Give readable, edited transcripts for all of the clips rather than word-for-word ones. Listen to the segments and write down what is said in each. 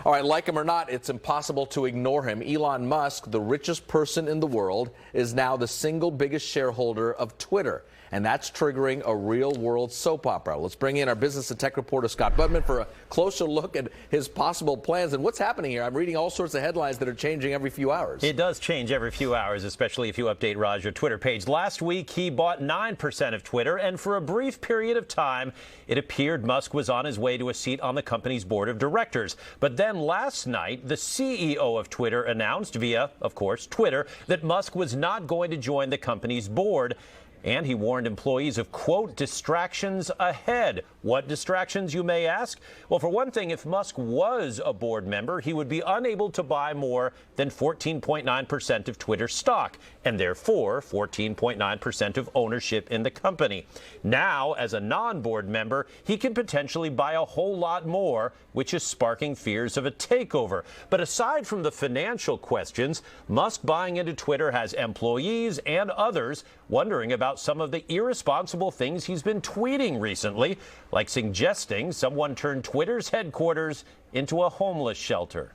All right, like him or not, it's impossible to ignore him. Elon Musk, the richest person in the world, is now the single biggest shareholder of Twitter. And that's triggering a real-world soap opera. Let's bring in our business and tech reporter, Scott Budman, for a closer look at his possible plans and what's happening here. I'm reading all sorts of headlines that are changing every few hours. It does change every few hours, especially if you update Raj, your Twitter page. Last week, he bought 9% of Twitter, and for a brief period of time, it appeared Musk was on his way to a seat on the company's board of directors. But then last night, the CEO of Twitter announced via, of course, Twitter, that Musk was not going to join the company's board. And he warned employees of, quote, distractions ahead. What distractions, you may ask? Well, for one thing, if Musk was a board member, he would be unable to buy more than 14.9% of Twitter stock, and therefore 14.9% of ownership in the company. Now, as a non-board member, he can potentially buy a whole lot more, which is sparking fears of a takeover. But aside from the financial questions, Musk buying into Twitter has employees and others wondering about some of the irresponsible things he's been tweeting recently, like suggesting someone turned Twitter's headquarters into a homeless shelter.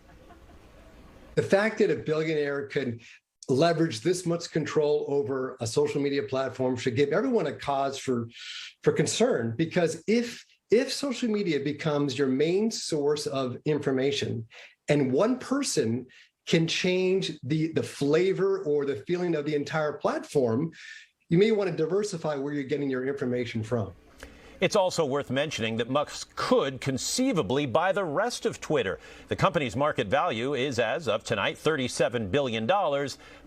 The fact that a billionaire could leverage this much control over a social media platform should give everyone a cause for concern, because if social media becomes your main source of information and one person can change the flavor or the feeling of the entire platform, you may want to diversify where you're getting your information from. It's also worth mentioning that Musk could conceivably buy the rest of Twitter. The company's market value is, as of tonight, $37 billion.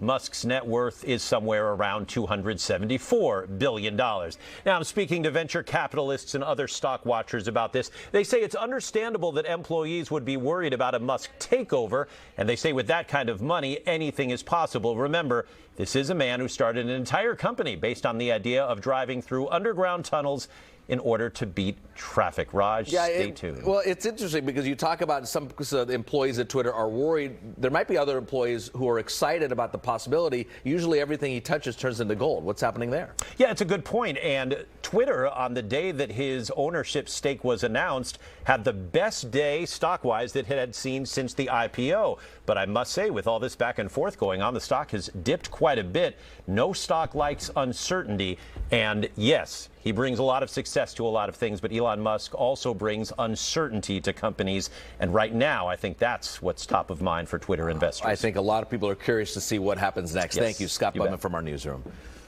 Musk's net worth is somewhere around $274 billion. Now, I'm speaking to venture capitalists and other stock watchers about this. They say it's understandable that employees would be worried about a Musk takeover, and they say with that kind of money, anything is possible. Remember, this is a man who started an entire company based on the idea of driving through underground tunnels in order to beat traffic. Raj, stay tuned. Well, it's interesting because you talk about some employees at Twitter are worried. There might be other employees who are excited about the possibility. Usually everything he touches turns into gold. What's happening there? Yeah, it's a good point. And Twitter, on the day that his ownership stake was announced, had the best day stock-wise that it had seen since the IPO. But I must say, with all this back and forth going on, the stock has dipped quite a bit. No stock likes uncertainty. And yes, he brings a lot of success to a lot of things, but Elon Musk also brings uncertainty to companies. And right now, I think that's what's top of mind for Twitter investors. I think a lot of people are curious to see what happens next. Yes, Thank you, Scott Budman from our newsroom.